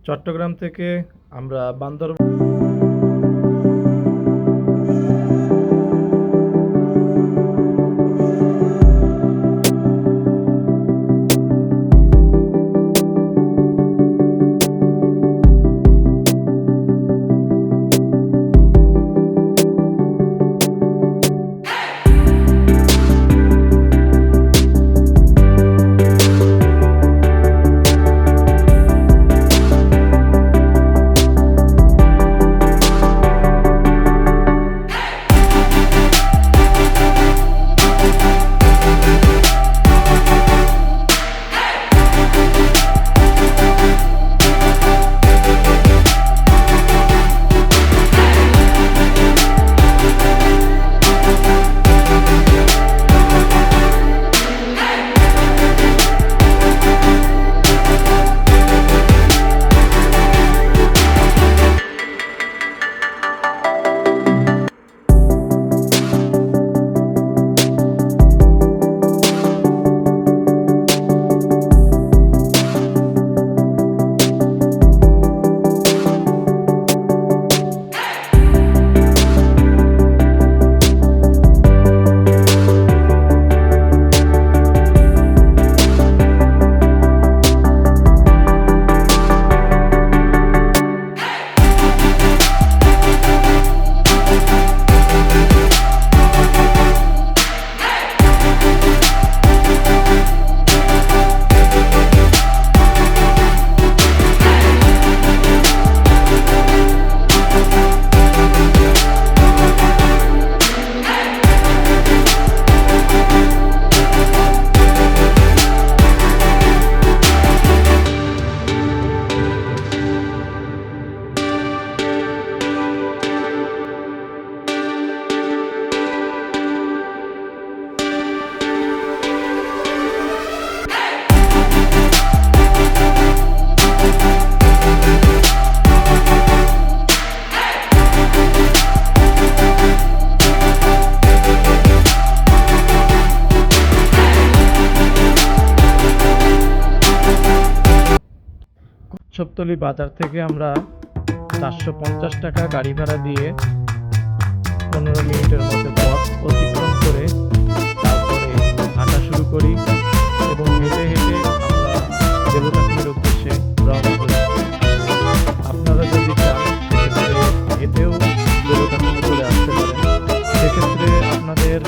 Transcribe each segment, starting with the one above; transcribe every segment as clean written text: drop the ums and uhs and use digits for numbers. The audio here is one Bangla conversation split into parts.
চট্টগ্রাম থেকে আমরা বান্দরবান কচ্ছপতলী বাজার থেকে আমরা 450 টাকা গাড়ি ভাড়া দিয়ে 15 মিনিটের মধ্যে পথ অতিক্রম করে তারপরে হাঁটা শুরু করি এবং হেঁটে হেঁটে আমরা দেবতাখুমের উদ্দেশ্যে রওনা করি। আপনারা যদি চান সেক্ষেত্রে হেঁটেও দেবতাখুমে চলে আসতে পারেন। সেক্ষেত্রে আপনাদের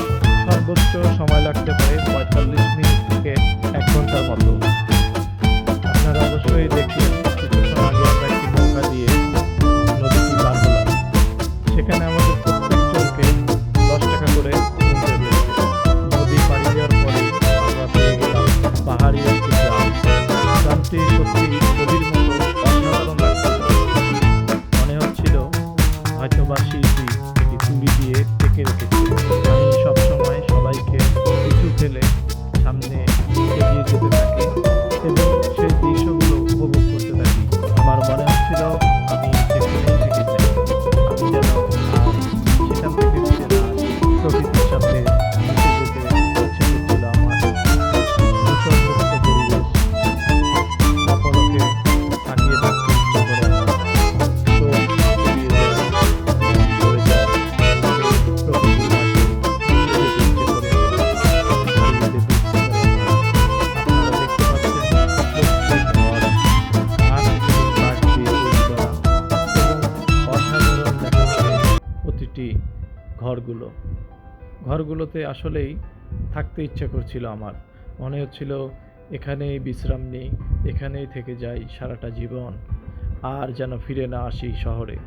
সর্বোচ্চ সময় লাগতে পারে 45 মিনিট থেকে 1 ঘন্টার মতো। আপনারা অবশ্যই দেখলেন কিছুক্ষণ আগে আমরা একটি নৌকা দিয়ে নদীটি পার হলাম। সেখানে আমাদের প্রত্যেকজনকে 10 টাকা করে গুনতে হয়েছে। নদী পাড়ি দেওয়ার পরে আমরা পেয়ে গেলাম পাহাড়ি একটি গ্রাম। গ্রামটি সত্যি নদীর মতো অসাধারণ লাগছিল। মনে হচ্ছিল হয়তো বা শিল্পী এটি তুলি দিয়ে ঢেকে রেখেছে। আমি সবসময় সবাইকে পিছু ফেলে সামনে এগিয়ে যেতে থাকি এবং সেই দৃশ্যগুলো উপভোগ করতে থাকি। আমার মনে হচ্ছিল আমি সেখানেই থেকে যাই, আমি যেন আর সেখান থেকে ফিরে না আসি। প্রকৃতির সাথে মিশে যেতে ইচ্ছে করছিল আমার। দূষণমুক্ত পরিবেশ অপরকে তাকিয়ে থাকতে ইচ্ছে করে আমার। চোখ জুড়িয়ে যায়, মন ভরে যায় প্রকৃতির মাঝে মিশে যেতে ইচ্ছে করে আমার, হারিয়ে যেতে ইচ্ছে করে আমার। আপনারা দেখতে পাচ্ছেন প্রত্যেক ঘর আট এবং কাঠ দিয়ে তৈরি করা এবং অসাধারণ দেখাচ্ছে প্রতিটি ঘরগুলোতে আসলেই থাকতে ইচ্ছে করছিল আমার। মনে হচ্ছিল এখানেই বিশ্রাম নিই, এখানেই থেকে যাই সারাটা জীবন, আর যেন ফিরে না আসি শহরে।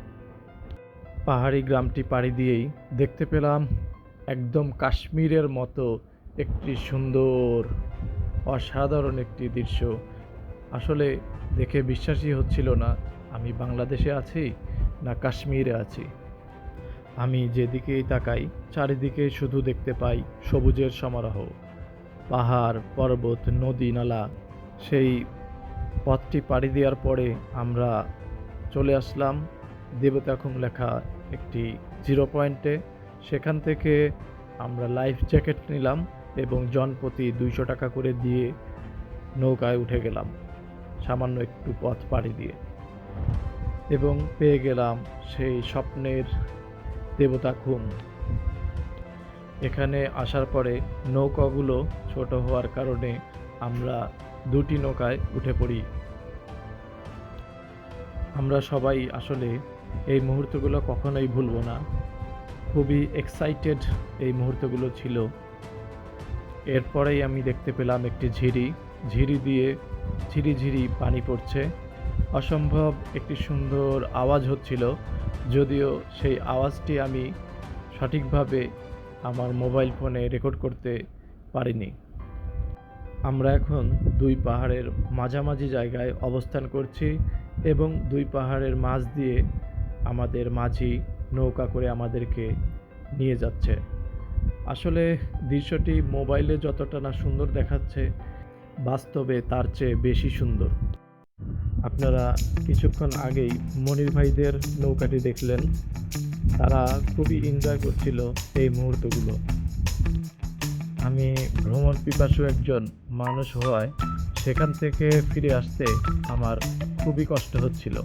পাহাড়ি গ্রামটি পাড়ি দিয়েই দেখতে পেলাম একদম কাশ্মীরের মতো একটি সুন্দর অসাধারণ একটি দৃশ্য। আসলে দেখে বিশ্বাসই হচ্ছিল না আমি বাংলাদেশে আছি না কাশ্মীরে আছি। আমি যেদিকেই তাকাই চারিদিকে শুধু দেখতে পাই সবুজের সমারোহ, পাহাড়, পর্বত, নদী, নালা। সেই পথটি পাড়ি দেওয়ার পরে আমরা চলে আসলাম দেবতাখুম লেখা একটি জিরো পয়েন্টে। সেখান থেকে আমরা লাইফ জ্যাকেট নিলাম এবং জনপ্রতি 200 টাকা করে দিয়ে নৌকায় উঠে গেলাম সামান্য একটু পথ পাড়ি দিয়ে। এবং পেয়ে গেলাম সেই স্বপ্নের দেবতাখুম। এখানে আসার পরে নৌকাগুলো ছোট হওয়ার কারণে আমরা দুটি নৌকায় উঠে পড়ি। আমরা সবাই আসলে এই মুহূর্তগুলো কখনোই ভুলব না। খুবই এক্সাইটেড এই মুহূর্তগুলো ছিল। এরপরেই আমি দেখতে পেলাম একটি ঝিরি দিয়ে ঝিরিঝিরি পানি পড়ছে। অসম্ভব একটি সুন্দর আওয়াজ হচ্ছিল, যদিও সেই আওয়াজটি আমি সঠিকভাবে আমার মোবাইল ফোনে রেকর্ড করতে পারিনি। আমরা এখন দুই পাহাড়ের মাঝামাঝি জায়গায় অবস্থান করছি এবং দুই পাহাড়ের মাঝ দিয়ে আমাদের মাঝি নৌকা করে আমাদেরকে নিয়ে যাচ্ছে। আসলে দৃশ্যটি মোবাইলে যতটা না সুন্দর দেখাচ্ছে, বাস্তবে তার চেয়ে বেশি সুন্দর। আপনারা কিছুক্ষণ আগেই মনির ভাইদের নৌকাটি দেখলেন। তারা খুবই এনজয় করছিল এই মুহূর্তগুলো। আমি ভ্রমণ পিপাসু একজন মানুষ হওয়ায় সেখান থেকে ফিরে আসতে আমার খুবই কষ্ট হচ্ছিল।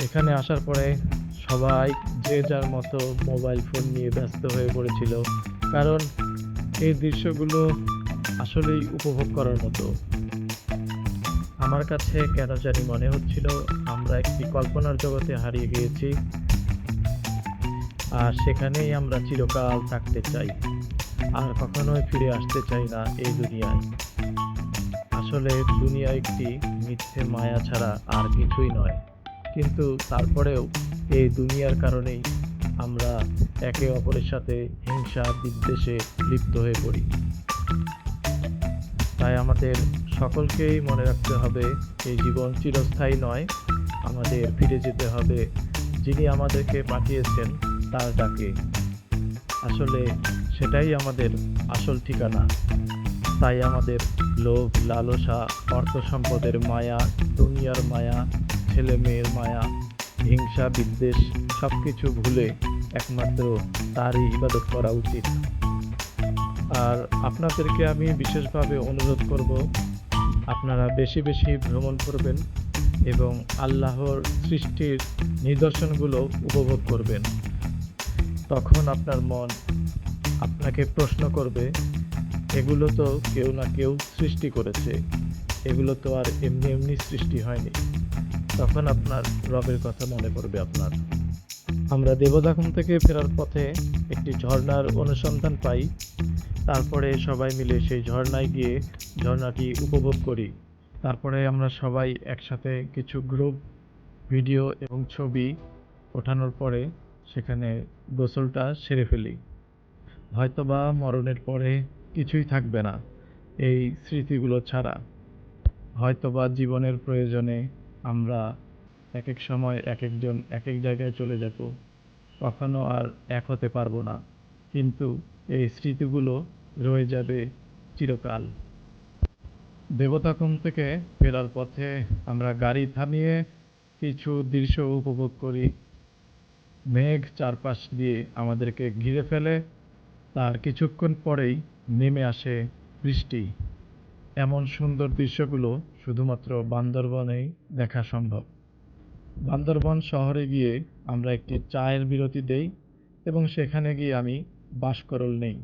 এখানে আসার পরে সবাই যে যার মতো মোবাইল ফোন নিয়ে ব্যস্ত হয়ে পড়েছিল, কারণ এই দৃশ্যগুলো আসলেই উপভোগ করার মতো। আমার কাছে কেন জানি মনে হচ্ছিল আমরা একটি কল্পনার জগতে হারিয়ে গিয়েছি, আর সেখানেই আমরা চিরকাল থাকতে চাই, আর কখনোই ফিরে আসতে চাই না এই দুনিয়ায়। আসলে দুনিয়া একটি মিথ্যে মায়া ছাড়া আর কিছুই নয়, কিন্তু তারপরেও এই দুনিয়ার কারণেই আমরা একে অপরের সাথে হিংসা বিদ্বেষে লিপ্ত হয়ে পড়ি। তাই আমাদের সকলকেই মনে রাখতে হবে এই জীবন চিরস্থায়ী নয়। আমাদের ফিরে যেতে হবে যিনি আমাদেরকে পাঠিয়েছেন তার ডাকে। আসলে সেটাই আমাদের আসল ঠিকানা। তাই আমাদের লোভ, লালসা, অর্থ সম্পদের মায়া, দুনিয়ার মায়া, ছেলে মেয়ের মায়া, হিংসা বিদ্বেষ সব কিছু ভুলে একমাত্র তারই ইবাদত করা উচিত। আর আপনাদেরকে আমি বিশেষভাবে অনুরোধ করব, আপনারা বেশি বেশি ভ্রমণ করবেন এবং আল্লাহর সৃষ্টির নিদর্শনগুলো উপভোগ করবেন। তখন আপনার মন আপনাকে প্রশ্ন করবে, এগুলো তো কেউ না কেউ সৃষ্টি করেছে, এগুলো তো আর এমনি এমনি সৃষ্টি হয়নি। তখন আপনার রবের কথা মনে পড়বে আপনার। আমরা দেবদাখুম থেকে ফেরার পথে একটি ঝর্ণার অনুসন্ধান পাই। তারপরে সবাই মিলে সেই ঝর্ণায় গিয়ে ঝর্ণাটি উপভোগ করি। তারপরে আমরা সবাই একসাথে কিছু গ্রুপ ভিডিও এবং ছবি ওঠানোর পরে সেখানে গোসলটা সেরে ফেলি। হয়তোবা মরণের পরে কিছুই থাকবে না এই স্মৃতিগুলো ছাড়া। হয়তোবা জীবনের প্রয়োজনে আমরা এক এক সময় এক একজন এক এক জায়গায় চলে যাব, কখনো আর এক হতে পারবো না, কিন্তু এই স্মৃতিগুলো রয়ে যাবে চিরকাল। দেবতাখুম থেকে ফেরার পথে আমরা গাড়ি থামিয়ে কিছু দৃশ্য উপভোগ করি। মেঘ চারপাশ দিয়ে আমাদেরকে ঘিরে ফেলে, তার কিছুক্ষণ পরেই নেমে আসে বৃষ্টি। এমন সুন্দর দৃশ্যগুলো শুধুমাত্র বান্দরবনেই দেখা সম্ভব। বান্দরবন শহরে গিয়ে আমরা একটি চায়ের বিরতি দেই এবং সেখানে গিয়ে আমি বাঁশকরল নেই।